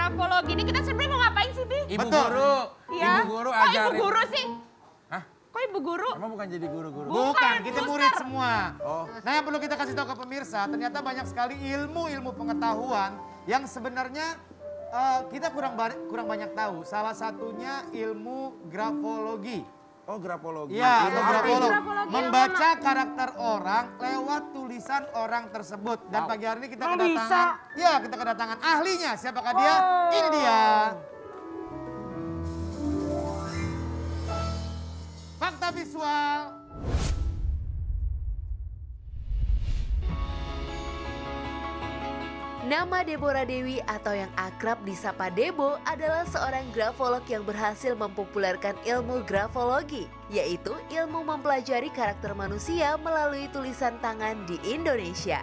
grafologi ini kita sebenarnya mau ngapain sih, Bi? Ibu guru. Iya. Ibu guru Kok ajarin. ibu guru sih? Hah? Kok ibu guru? Emang bukan jadi guru-guru? Bukan, kita Suster. murid semua. Oh. Nah yang perlu kita kasih tahu ke pemirsa, ternyata banyak sekali ilmu-ilmu pengetahuan yang sebenarnya kita kurang banyak tahu. Salah satunya ilmu grafologi. Oh, grafologi. Iya, Ilmu ilmu grafologi. grafologi. Grafologi Membaca karakter orang lewat tulisan orang tersebut. Dan pagi hari ini kita kedatangan, ya kita kedatangan ahlinya. Siapakah dia? Ini dia. Fakta visual. Nama Deborah Dewi atau yang akrab disapa Debo adalah seorang grafolog yang berhasil mempopulerkan ilmu grafologi, yaitu ilmu mempelajari karakter manusia melalui tulisan tangan di Indonesia.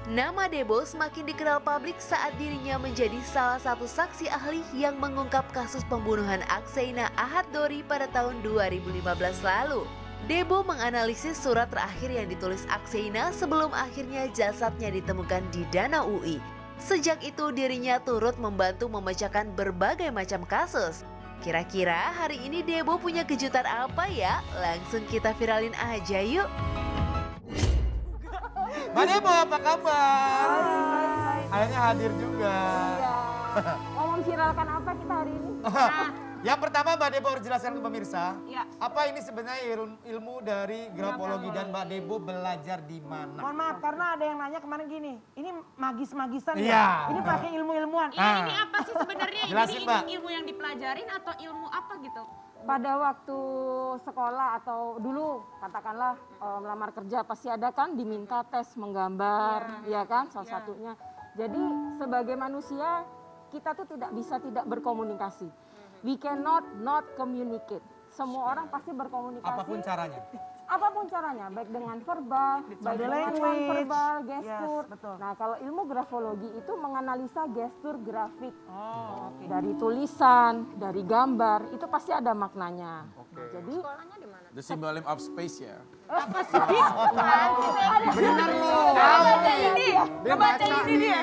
Nama Debo semakin dikenal publik saat dirinya menjadi salah satu saksi ahli yang mengungkap kasus pembunuhan Akseina Ahad Dori pada tahun 2015 lalu. Debo menganalisis surat terakhir yang ditulis Akseina sebelum akhirnya jasadnya ditemukan di Danau UI. Sejak itu dirinya turut membantu memecahkan berbagai macam kasus. Kira-kira hari ini Debo punya kejutan apa ya? Langsung kita viralin aja yuk. Mbak Debo, apa kabar? Akhirnya hadir juga. Iya. Mau memviralkan apa kita hari ini? Yang pertama Mbak Debo harus jelaskan ke pemirsa, Ya. apa ini sebenarnya ilmu dari grafologi dan Mbak Debo belajar di mana? Mohon maaf karena ada yang nanya kemarin gini, ini magis-magisan Iya. ya? Ini pakai ilmu-ilmuan. Ini apa sih sebenarnya? Jelasin, Ini Mbak. ilmu yang dipelajarin atau ilmu apa gitu? Pada waktu sekolah atau dulu katakanlah melamar kerja pasti ada kan diminta tes menggambar, ya kan salah satunya. Jadi sebagai manusia kita tuh tidak bisa tidak berkomunikasi. We cannot not communicate. Semua orang pasti berkomunikasi. Apapun caranya. Apapun caranya, baik dengan verbal, baik dengan non-verbal, gestur. Nah, kalau ilmu grafologi itu menganalisa gestur grafik. Dari tulisan, dari gambar, itu pasti ada maknanya. Jadi, The Symbolism of Space ya. Benar loh. Dia baca ini dia.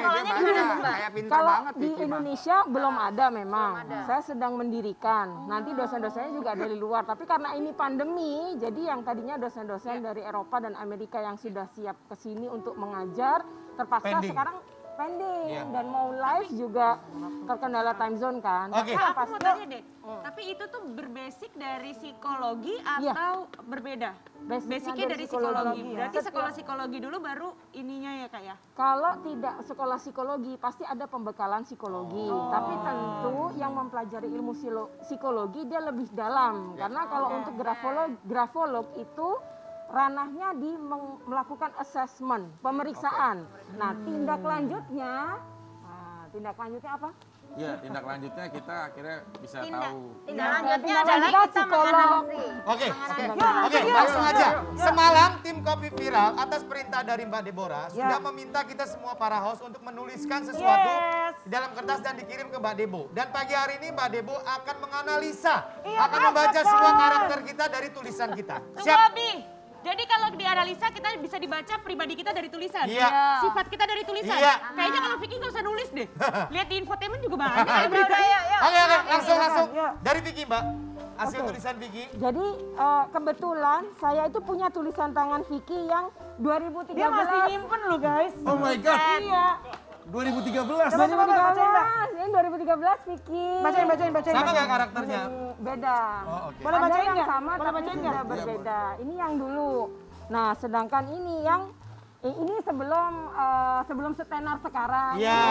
Kayak pintar kalau banget di Vicky mah. Indonesia belum ada memang. Saya sedang mendirikan. Nanti dosen-dosennya juga dari luar. Tapi karena ini pandemi, jadi yang tadinya dosen-dosen dari Eropa dan Amerika yang sudah siap ke sini untuk mengajar, terpaksa Pending. sekarang pending. Iya. Dan mau live juga terkendala time zone kan. Oke. Kak, aku mau tanya deh, tapi itu tuh berbasic dari psikologi Iya. atau berbeda? Basicnya dari psikologi. Berarti sekolah psikologi dulu baru ininya ya Kak ya? Kalau tidak sekolah psikologi, pasti ada pembekalan psikologi. Tapi tentu yang mempelajari ilmu psikologi dia lebih dalam. Karena kalau untuk grafolog itu ranahnya di melakukan assessment, pemeriksaan. Nah, tindak lanjutnya apa? Ya, tindak lanjutnya kita akhirnya bisa tahu. Tindak lanjutnya Tindak adalah lanjutnya kita psikolog. menganalisis. Oke, langsung aja. Semalam tim Kopi Viral atas perintah dari Mbak Deborah sudah meminta kita semua para host untuk menuliskan sesuatu di dalam kertas dan dikirim ke Mbak Debo. Dan pagi hari ini Mbak Debo akan menganalisa, akan membaca semua karakter kita dari tulisan kita. Tunggu Abi. Jadi kalau dianalisa kita bisa dibaca pribadi kita dari tulisan. Iya. Sifat kita dari tulisan. Iya. Kayaknya kalau Vicky nggak usah nulis deh. Lihat di infotainment juga banyak. Oke, langsung. Dari Vicky Mbak, hasil tulisan Vicky. Jadi kebetulan saya itu punya tulisan tangan Vicky yang 2013. Dia masih nyimpen loh guys. Oh my God. Iya. 2013. Coba, bacain, Mbak. Ini 2013 Vicky. Bacain. Sama nggak karakternya? Beda. Oh, oke. Boleh Ada bacain yang nggak? sama Boleh tapi bacain sudah nggak? berbeda. Ini yang dulu. Nah, sedangkan ini yang ini sebelum setenar sekarang. Iya.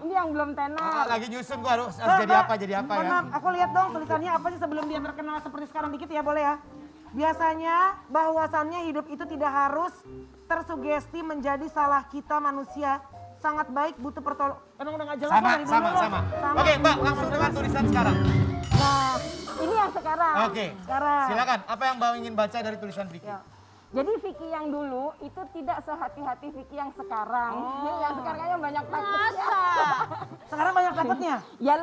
Ini yang belum tenar. Lagi nyusun gua harus jadi apa ya. Mohon maaf, aku lihat dong tulisannya apa sih sebelum dia terkenal seperti sekarang dikit ya, boleh ya? Biasanya bahwasannya hidup itu tidak harus tersugesti menjadi salah kita manusia. Sangat baik butuh pertolongan. Emang udah gak jelas dari dulu loh. Sama. Oke Mbak, langsung dengan tulisan sekarang. Nah, ini yang sekarang. Oke, Sekarang. silakan. Apa yang Mbak ingin baca dari tulisan Vicky? Ya. Jadi Vicky yang dulu itu tidak sehati-hati Vicky yang sekarang. Yang sekarang kayaknya banyak takutnya. Sekarang banyak takutnya. Ya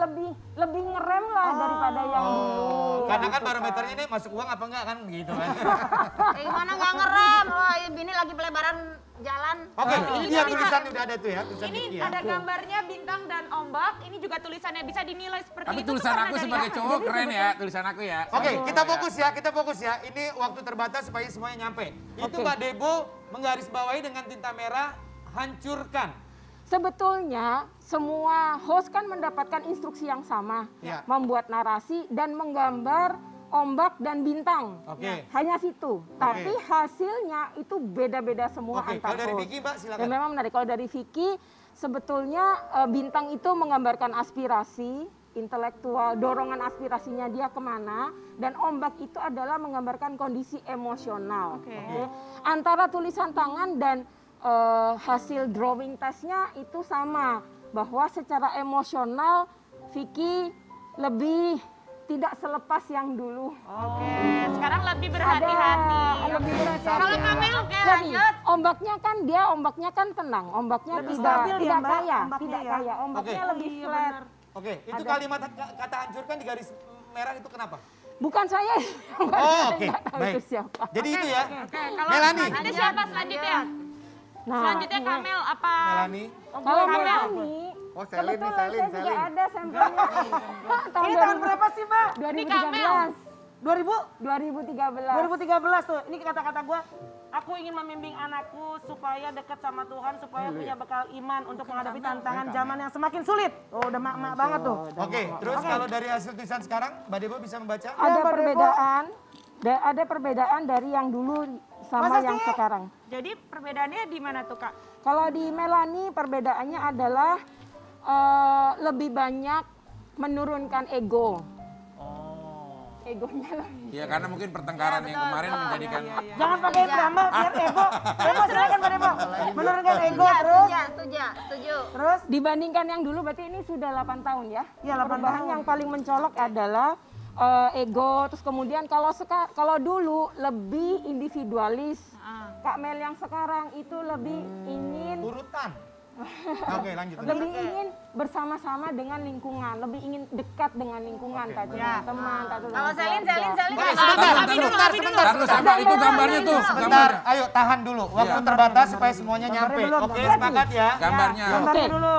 lebih ngerem lah daripada yang dulu. Karena kan barometernya ini masuk uang apa enggak kan gitu kan. Gimana nggak ngerem? Wah, bini lagi pelebaran jalan. Oke, ini dia tulisan udah ada tuh ya, tulisan Ini Vicky ya. ada gambarnya bintang dan ombak. Ini juga tulisannya bisa dinilai seperti Tapi itu. tulisan tuh aku karena sebagai dari- cowok keren ya, tulisan aku ya. Oke, kita Ya. fokus ya. Ini waktu terbatas supaya semuanya nyampe. Itu Oke. Mbak Debo menggarisbawahi dengan tinta merah, hancurkan. Sebetulnya semua host kan mendapatkan instruksi yang sama, Ya. membuat narasi dan menggambar ombak dan bintang. Oke. Hanya situ. Tapi hasilnya itu beda-beda semua Oke, antar kalau dari host. Vicky Mbak Dan silakan. memang menarik. Kalau dari Vicky, sebetulnya bintang itu menggambarkan aspirasi, intelektual, dorongan aspirasinya dia kemana, dan ombak itu adalah menggambarkan kondisi emosional. Oke. Antara tulisan tangan dan hasil drawing testnya itu sama, bahwa secara emosional Vicky lebih tidak selepas yang dulu. Oke, sekarang lebih berhati-hati. Lebih berhati-hati. Kalau Kamel, oke Jadi, lanjut. ombaknya kan tenang, ombaknya Lebih tidak stabil ya, tidak Mbak, kaya, ombaknya tidak ya. kaya, ombaknya Oke. lebih Iya, flat. benar. Oke, itu Ada. kalimat kata hancurkan di garis merah itu kenapa? Bukan saya. Oh, oke. Nggak tahu Baik. itu siapa. Jadi itu ya. Oke, kalau Melani. selanjutnya siapa selanjutnya? Nah, Selanjutnya Kamel apa? Melani. kalau Kamel. Melani, Oh, Selin nih, kebetulan Selin, saya juga Selin. ada sampelnya. Ini tahun berapa sih Mbak? 2013. 2000? 2013. 2013 tuh. Ini kata-kata gue. Aku ingin membimbing anakku supaya dekat sama Tuhan, supaya punya bekal iman untuk menghadapi tantangan zaman yang semakin sulit. Oh, udah mak-mak banget tuh. Oke, terus kalau dari hasil tulisan sekarang, Mbak Debo bisa membaca? Ada Mbak Debo. perbedaan, ada perbedaan dari yang dulu sama Masa yang sih? sekarang. Jadi perbedaannya di mana tuh Kak? Kalau di Melani perbedaannya adalah lebih banyak menurunkan ego. Egonya lebih. Iya, karena mungkin pertengkaran yang kemarin menjadikan Jangan pakai drama biar ego. Debo silakan Mbak Debo. Menurunkan ego terus. Setuju. Terus Dibandingkan yang dulu berarti ini sudah 8 tahun ya. Iya, 8 Perubahan tahun. yang paling mencolok adalah ego, terus kemudian kalau dulu lebih individualis. Kak Mel yang sekarang itu lebih ingin Urutan. Oke, lanjut. lebih ingin bersama-sama dengan lingkungan, lebih ingin dekat dengan lingkungan, tadi teman, tadi Kalau Selin. Oke, Abi sebentar, dulu, sebentar, Abi dulu. sebentar. Taruh sama itu gambarnya tuh, Sebentar, gambarnya. ayo tahan dulu. Waktu terbatas supaya semuanya nyampe. belum, Oke, gambarnya sepakat ya. Gambarnya. Oke, dulu.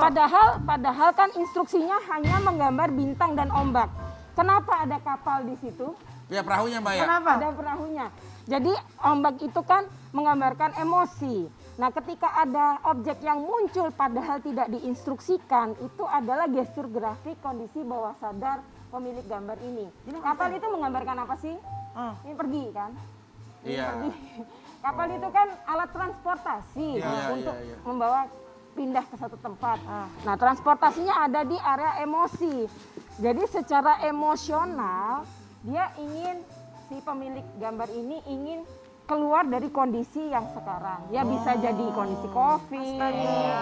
padahal kan instruksinya hanya menggambar bintang dan ombak. Kenapa ada kapal di situ? Ya perahunya Mbak ya. kenapa? Ada perahunya. Jadi ombak itu kan menggambarkan emosi. Nah, ketika ada objek yang muncul padahal tidak diinstruksikan, itu adalah gestur grafik kondisi bawah sadar pemilik gambar ini. Kapal itu menggambarkan apa sih? Ini pergi kan? Iya. Kapal itu kan alat transportasi untuk membawa pindah ke satu tempat. Nah, transportasinya ada di area emosi. Jadi secara emosional dia ingin, si pemilik gambar ini ingin keluar dari kondisi yang sekarang. Ya bisa jadi kondisi COVID,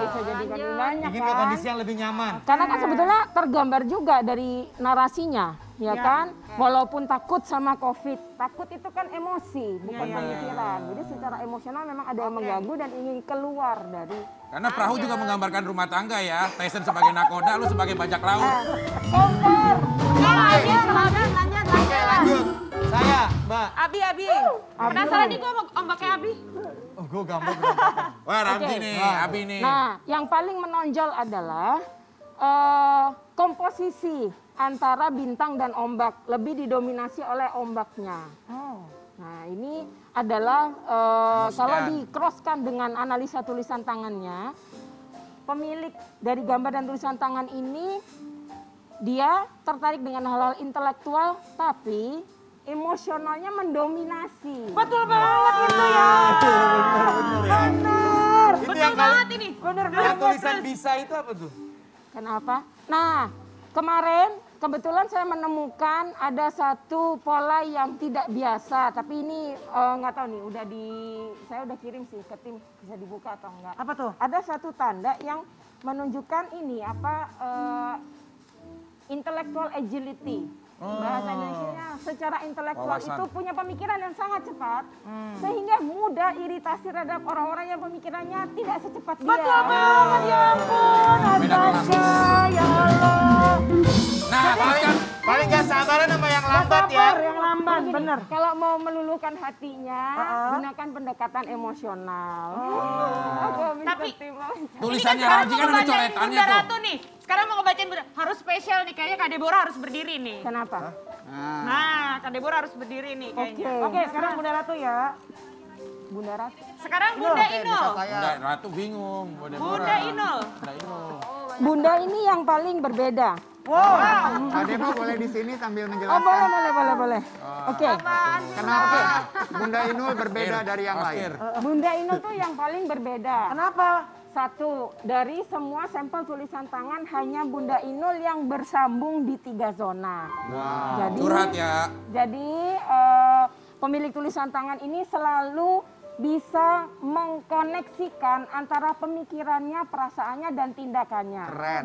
bisa jadi kondisi banyak Ingin ke kan. kondisi yang lebih nyaman. Karena kan sebetulnya tergambar juga dari narasinya, ya kan? Walaupun takut sama COVID, takut itu kan emosi, bukan pemikiran. Jadi secara emosional memang ada yang mengganggu dan ingin keluar dari. Karena perahu juga menggambarkan rumah tangga ya. Tyson sebagai nakoda, lu sebagai bajak laut. Kompor. Oke, lanjut. Saya, Mbak. Abi. Penasaran nih gue ombaknya Abi. Oh, gue gambar berantakan. Wah, Ramzi Oke. nih, Abi nih. Nah, yang paling menonjol adalah komposisi antara bintang dan ombak, lebih didominasi oleh ombaknya. Nah, ini adalah kalau di-crosskan dengan analisa tulisan tangannya, pemilik dari gambar dan tulisan tangan ini dia tertarik dengan hal-hal intelektual, tapi emosionalnya mendominasi. Betul banget itu ya. Benar. Itu Betul yang banget ini. Benar yang tulisan bisa itu apa tuh? Kenapa? Nah, kemarin kebetulan saya menemukan ada satu pola yang tidak biasa, tapi ini nggak tahu nih, saya udah kirim sih ke tim, bisa dibuka atau enggak. Apa tuh? Ada satu tanda yang menunjukkan ini intellectual agility. Bahasa Indonesianya secara intelektual Wawasan. itu punya pemikiran yang sangat cepat, sehingga mudah iritasi terhadap orang-orang yang pemikirannya tidak secepat dia. Betul banget ya ampun. Beda kelas. Astaga ya Allah. Nah, terus kan Paling gak sabaran sama yang lambat ya. Sabar yang lambat. jamban, Gini, bener. Kalau mau meluluhkan hatinya, gunakan pendekatan emosional. Tapi Tulisannya sekarang Ramzi mau kan ada ngebacain coretannya Bunda tuh. Ratu nih. Sekarang mau ngebacain Bunda. Harus spesial nih, kayaknya Kak Deborah harus berdiri nih. Kenapa? Nah, Kak Deborah harus berdiri nih kayaknya. Oke, sekarang Bunda Ratu ya. Bunda Ratu. Sekarang Bunda Inul. Bunda Ratu bingung. Bunda Inul. Bunda Inul. Bunda ini yang paling berbeda. Kak Debo boleh di sini sambil Oh, menjelaskan boleh. Oke. kenapa Bunda Inul berbeda dari yang lain. Bunda Inul tuh yang paling berbeda. Kenapa? Satu, dari semua sampel tulisan tangan hanya Bunda Inul yang bersambung di 3 zona. Jadi, Curhat ya. Jadi pemilik tulisan tangan ini selalu bisa mengkoneksikan antara pemikirannya, perasaannya, dan tindakannya. Keren.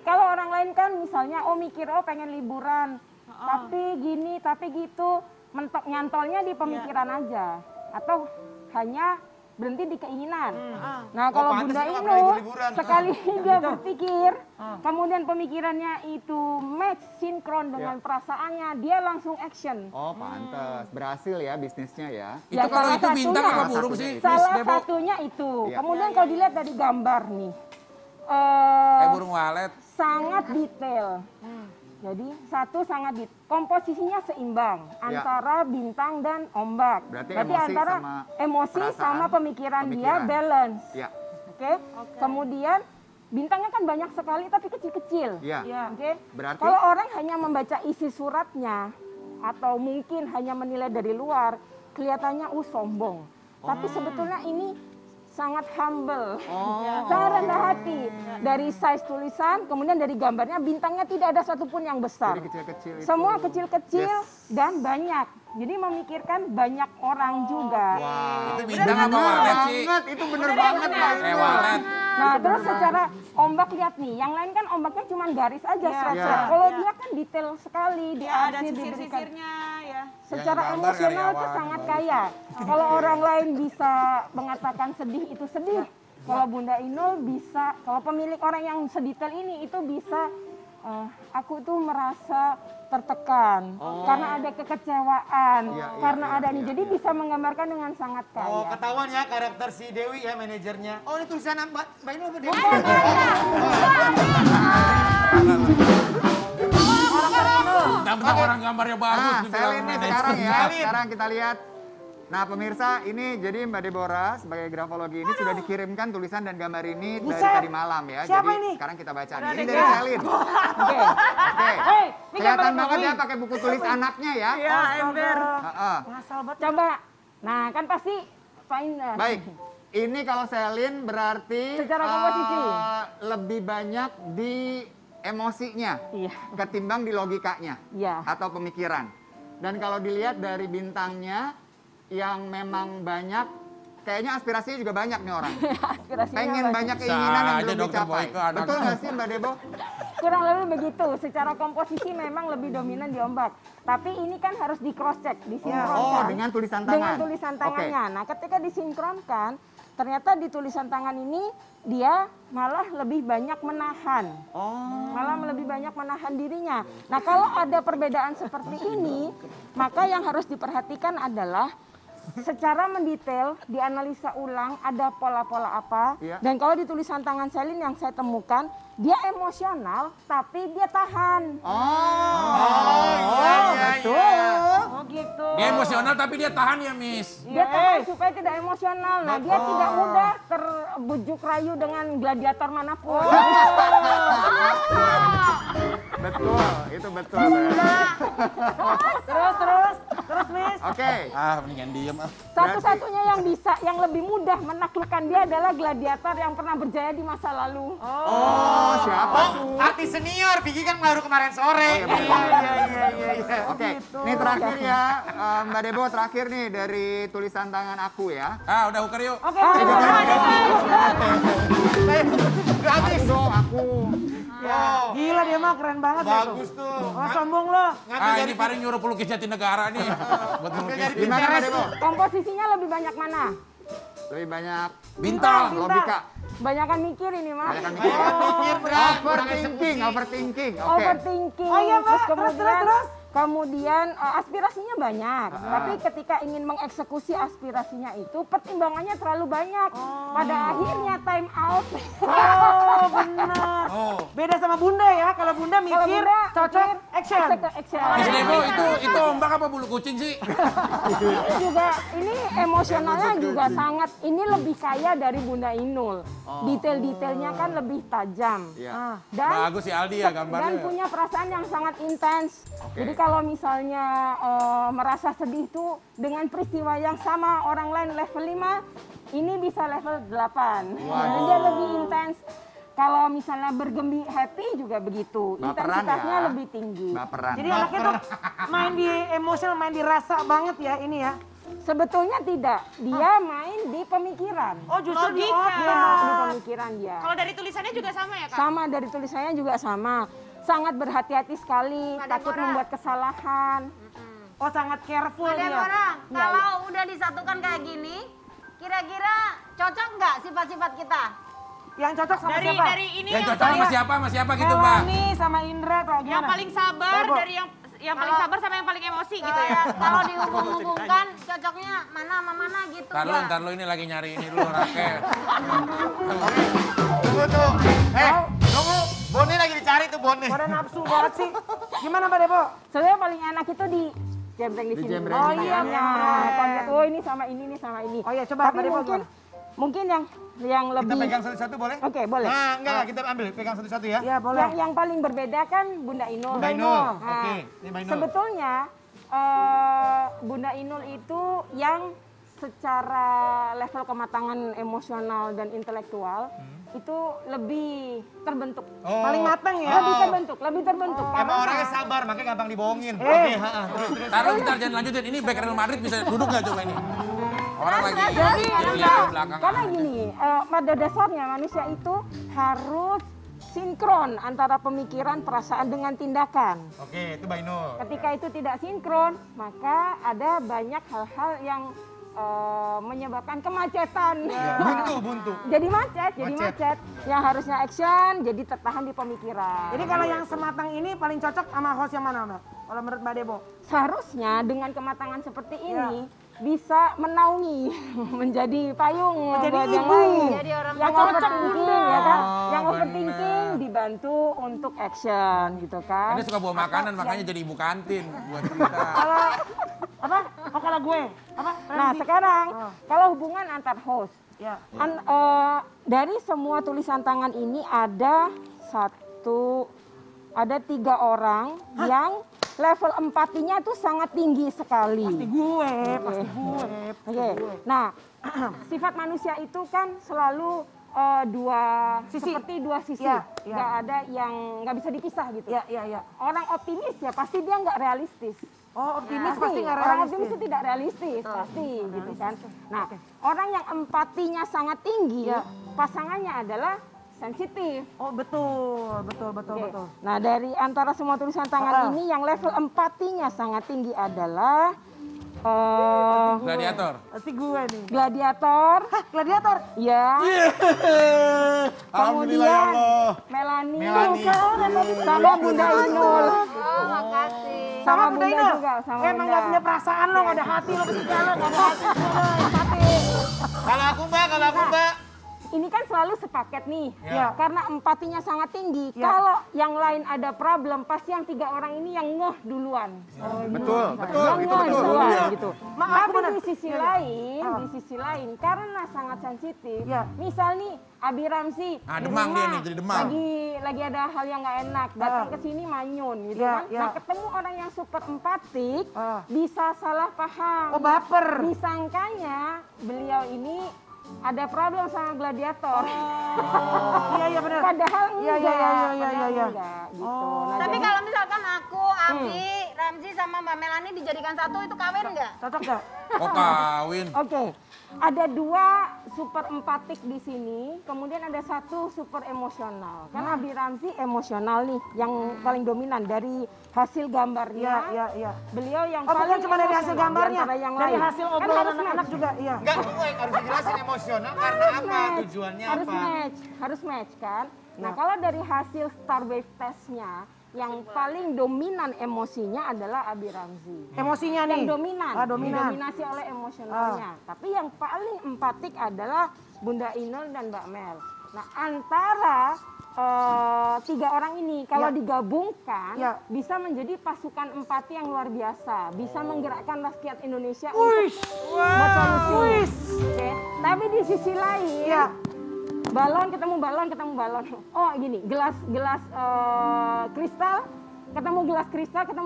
Kalau orang lain kan misalnya, mikir, pengen liburan, tapi gini, tapi gitu, mentok nyantolnya di pemikiran aja, atau hanya berhenti di keinginan. Nah, kalau pantes Bunda itu nggak pernah Inul liburan. sekali dia berpikir, kemudian pemikirannya itu match, sinkron dengan perasaannya, dia langsung action. Oh, pantes. Berhasil ya bisnisnya ya. Itu kalau salah itu bintang satunya. apa burung sih, Miss Salah Debo? satunya itu. Iya. Kemudian kalau dilihat dari gambar nih, Burung walet. sangat detail. Jadi satu sangat komposisinya seimbang antara bintang dan ombak. Berarti emosi antara sama emosi perasaan, sama pemikiran dia pemikiran. balance. Ya. Oke. Kemudian bintangnya kan banyak sekali tapi kecil-kecil. Iya. Oke. Berarti Kalau orang hanya membaca isi suratnya atau mungkin hanya menilai dari luar, kelihatannya sombong. Tapi sebetulnya ini sangat humble, sangat rendah hati. Dari size tulisan, kemudian dari gambarnya, bintangnya tidak ada satupun yang besar. jadi kecil-kecil itu. Semua kecil-kecil dan banyak. Jadi memikirkan banyak orang juga. Itu bintang apa walet sih? banget, itu bener banget Mbak Inul. Walet. Nah, terus secara ombak lihat nih, yang lain kan ombaknya cuma garis aja, Iya. Kalau dia kan detail sekali, Ada diarsir, diberikan. sisir-sisirnya ya. Secara Yang gambar emosional itu karyawan. sangat kaya. Kalau orang lain bisa mengatakan sedih itu sedih, kalau Bunda Inul bisa, kalau pemilik orang yang sedetail ini itu bisa, aku tuh merasa tertekan karena ada kekecewaan, karena ada ini, jadi bisa menggambarkan dengan sangat kaya. Oh, ketahuan ya karakter si Dewi ya manajernya. Oh, ini tulisan Mbak Inul apa Dewi? Tentang orang gambarnya bagus. Nah, dibilang Selin nih manajer. sekarang ya. Sekarang kita lihat. Nah, pemirsa, ini jadi Mbak Deborah sebagai grafologi ini sudah dikirimkan tulisan dan gambar ini dari Buset. tadi malam ya. Siapa Jadi ini? sekarang kita baca nih. Ini dari Selin. Oke. Oke. ini Kelihatan gambar banget Dewi. ya pakai buku tulis anaknya ya. Ya, ember. Heeh. Ngasal banget. Coba, nah kan pasti fine. Baik. Ini kalau Selin berarti Secara komposisi. lebih banyak di emosinya Iya. ketimbang di logikanya Iya. atau pemikiran. Dan kalau dilihat dari bintangnya yang memang banyak, kayaknya aspirasinya juga banyak nih orang. Aspirasinya Pengen banyak. banyak keinginan yang Bisa aja belum Dr. dicapai. Boyke anak. Betul nggak sih Mbak Debo? Kurang lebih begitu. Secara komposisi memang lebih dominan di ombak. Tapi ini kan harus di cross check, disinkronkan. Oh, dengan tulisan tangan. Dengan tulisan tangannya. Nah, ketika disinkronkan, ternyata di tulisan tangan ini dia malah lebih banyak menahan. Malah lebih banyak menahan dirinya. Nah, kalau ada perbedaan seperti ini, maka yang harus diperhatikan adalah secara mendetail dianalisa ulang ada pola-pola apa. Iya. Dan kalau di tulisan tangan Selin yang saya temukan, dia emosional tapi dia tahan. Betul. Oh gitu. Dia emosional tapi dia tahan ya, Miss. Dia tahan supaya tidak emosional. Nah, dia tidak mudah terbujuk rayu dengan gladiator manapun. Betul, itu betul. Terus Miss. Oke. Mendingan diem ah. Satu-satunya yang bisa, yang lebih mudah menaklukkan dia adalah gladiator yang pernah berjaya di masa lalu. Oh, siapa tuh? Artis senior, Vicky kan baru kemarin sore. Iya. Oke, ini terakhir ya, Mbak Debo terakhir nih dari tulisan tangan aku ya. Udah uker yuk. Oke. Gratis. Aku dong, aku. Gila dia mah keren banget ya Bagus tuh. Oh, sombong lo. Ngambil dari Ini paling nyuruh pelukis Jatinegara nih. Buat melukis. Gimana Mbak Debo? Komposisinya lebih banyak mana? Lebih banyak Bintang. logika. Banyakan mikir ini mah. Banyak mikir. Mikir, Bra. Overthinking. Oke. Overthinking. Oh iya Mbak, Terus terus. kemudian Kemudian aspirasinya banyak, tapi ketika ingin mengeksekusi aspirasinya itu pertimbangannya terlalu banyak. Pada akhirnya time out. Oh benar. Beda sama Bunda ya, kalau Bunda mikir cocok action. Miss Debo itu ombak apa bulu kucing sih? Juga ini emosionalnya juga sangat, ini lebih kaya dari Bunda Inul. Detail-detailnya kan lebih tajam. Dan Bagus si Aldi ya gambarnya. Dan punya perasaan yang sangat intens. Jadi kalau misalnya merasa sedih tuh dengan peristiwa yang sama orang lain level 5, ini bisa level 8. Jadi dia lebih intens. Kalau misalnya happy juga begitu. Baperan Intensitasnya ya. lebih tinggi. Baperan. Jadi anaknya tuh main di emosional, main di rasa banget ya ini ya. Sebetulnya tidak, dia main di pemikiran. Oh justru di Dia otak. di pemikiran dia. Kalau dari tulisannya juga sama ya Kak? Sama, dari tulisannya juga sama. Sangat berhati-hati sekali, takut membuat kesalahan. Oh sangat careful Mbak dia. Deborah, Iya, kalau udah disatukan kayak gini, kira-kira cocok nggak sifat-sifat kita? Yang cocok sama siapa? Dari ini Yang cocok sama siapa gitu, Mbak? Melani sama Indra atau yang gimana? paling sabar, Debo. dari yang paling sabar sama yang paling emosi gitu ya. Kalau dihubung-hubungkan, cocoknya mana sama mana gitu. Ntar lo ini lagi nyari ini dulu Rakel. Tunggu tuh. Tunggu. Boni lagi dicari tuh Boni. Pada nafsu banget sih. Gimana Mbak Debo? Sebenarnya paling enak itu di jembreng di sini. Dijembreng Oh sini iya, ya. oh ini sama ini sama ini. Oh iya, coba Tapi Mbak Debo mungkin yang Kita lebih. pegang satu-satu boleh? Oke, boleh. Nah, enggak, kita ambil. Pegang satu-satu ya. Ya boleh. Yang paling berbeda kan Bunda Inul. Bunda Inul. Nah, Oke, ini Mbak Inul. Sebetulnya Bunda Inul itu yang secara level kematangan emosional dan intelektual itu lebih terbentuk. Paling matang ya. Lebih terbentuk. Emang Karena orangnya sabar, makanya gampang dibohongin. Oke, terus. Taruh bentar jangan lanjutin. Ini back Real Madrid bisa duduk nggak coba ini? Orang lagi Jadi, lihat di belakang. karena gini, pada dasarnya manusia itu harus sinkron antara pemikiran, perasaan dengan tindakan. Oke, itu Mbak Inul. Ketika itu tidak sinkron, maka ada banyak hal-hal yang menyebabkan kemacetan. Buntu. Jadi macet. Yang harusnya action, jadi tertahan di pemikiran. Jadi kalau yang sematang ini paling cocok sama host yang mana Mbak? Kalau menurut Mbak Debo? Seharusnya dengan kematangan seperti ini bisa menaungi menjadi payung Menjadi buat yang ibu. lain. Jadi orang Yang cocok overthinking Bunda. ya kan, yang bener. overthinking dibantu untuk action gitu kan. Ini suka bawa makanan makanya jadi ibu kantin buat kita. Kalau apa? Oh kalau gue apa? Nah sekarang kalau hubungan antar host, Ya. dari semua tulisan tangan ini ada 3 orang yang level empatinya tuh sangat tinggi sekali. Pasti gue. Oke. Nah, sifat manusia itu kan selalu seperti dua sisi. Ya, ya. Nggak ada yang nggak bisa dipisah gitu. Ya. Orang optimis ya pasti dia nggak realistis. Oh optimis pasti nggak Orang realistis. optimis itu tidak realistis pasti gitu kan. Nah, orang yang empatinya sangat tinggi, pasangannya adalah sensitif. Oh betul. Oke. Nah, dari antara semua tulisan tangan ini yang level empatinya sangat tinggi adalah Gladiator. Pasti gue nih. gladiator. Hah gladiator? Ya. Alhamdulillah ya Allah. Melani. Melani. Sama Bunda Inul. Oh, makasih. Sama Bunda Bunda Inul? juga, sama Emang Bunda. nggak punya perasaan lo, nggak ada hati lo pasti jalan, nggak ada hati. Kalau aku Mbak. Ini kan selalu sepaket nih, Ya. karena empatinya sangat tinggi. Ya. Kalau yang lain ada problem, pasti yang 3 orang ini yang ngeh duluan. Betul. Yang Itu ngeh betul. duluan Iya. gitu. Mak, aku Tapi bener. di sisi lain, karena sangat sensitif. Ya. Misal nih, Abi Ramzi Ah, di demam dia rumah nih, jadi demam. Lagi ada hal yang nggak enak, datang ke sini manyun gitu Ya, kan. ya. Nah, ketemu orang yang super empatik, Ah. bisa salah paham. Oh baper. Disangkanya beliau ini ada problem sama gladiator. Iya benar. Padahal Iya, enggak. iya. Padahal enggak gitu. Nah, Tapi jadi- kalau misalkan aku, Abi, Ramzi sama Mbak Melani dijadikan satu, itu kawin nggak? Cocok nggak? Oh kawin. Oke. Ada 2 super empatik di sini, kemudian ada 1 super emosional. Kan Abi Ramzi emosional nih, yang paling dominan dari hasil gambarnya. Iya. Beliau yang Oh paling bukan cuma dari hasil emosional gambarnya, di antara yang dari lain. hasil Kan obrolan harus anak-anak match. juga. Iya. Enggak, gue harus dijelasin emosional karena apa? Tujuannya harus apa? match kan. Nah kalau dari hasil Star Wave testnya yang paling dominan emosinya adalah Abi Ramzi. Emosinya nih? Yang dominan, dominan. didominasi oleh emosionalnya. Tapi yang paling empatik adalah Bunda Inul dan Mbak Mel. Nah, antara tiga orang ini kalau digabungkan bisa menjadi pasukan empati yang luar biasa, bisa menggerakkan rakyat Indonesia untuk buat solusi. Oke. Tapi di sisi lain, balon ketemu balon ketemu balon. Oh gini, gelas kristal ketemu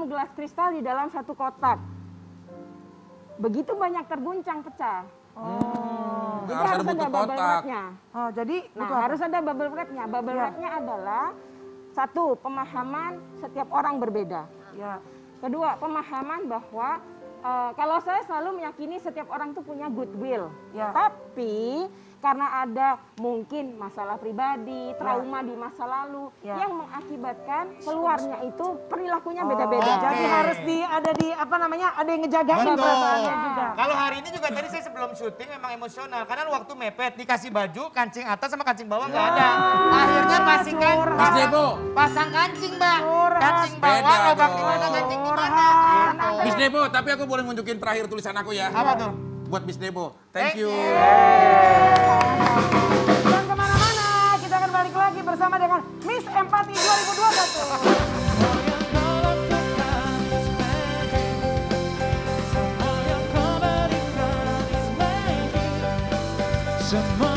gelas kristal di dalam satu kotak. Begitu banyak terguncang pecah. Jadi harus ada bubble wrap-nya. Harus ada bubble wrap-nya. Bubble wrap-nya adalah satu, pemahaman setiap orang berbeda. Kedua, pemahaman bahwa kalau saya selalu meyakini setiap orang tuh punya goodwill. Tapi karena ada mungkin masalah pribadi, trauma di masa lalu yang mengakibatkan keluarnya itu perilakunya beda-beda. Jadi harus ada yang ngejagain perasaannya juga. Kalau hari ini juga tadi saya sebelum syuting memang emosional karena waktu mepet dikasih baju kancing atas sama kancing bawah nggak ada. Akhirnya pasang kancing, Mbak. Kancing bawah lubang di mana, kancing di mana. Miss Debo, tapi aku boleh nunjukin terakhir tulisan aku ya. Apa tuh? Buat Miss Debo. Thank you. Jangan kemana-mana, kita akan balik lagi bersama dengan Miss Empati 2021. Semua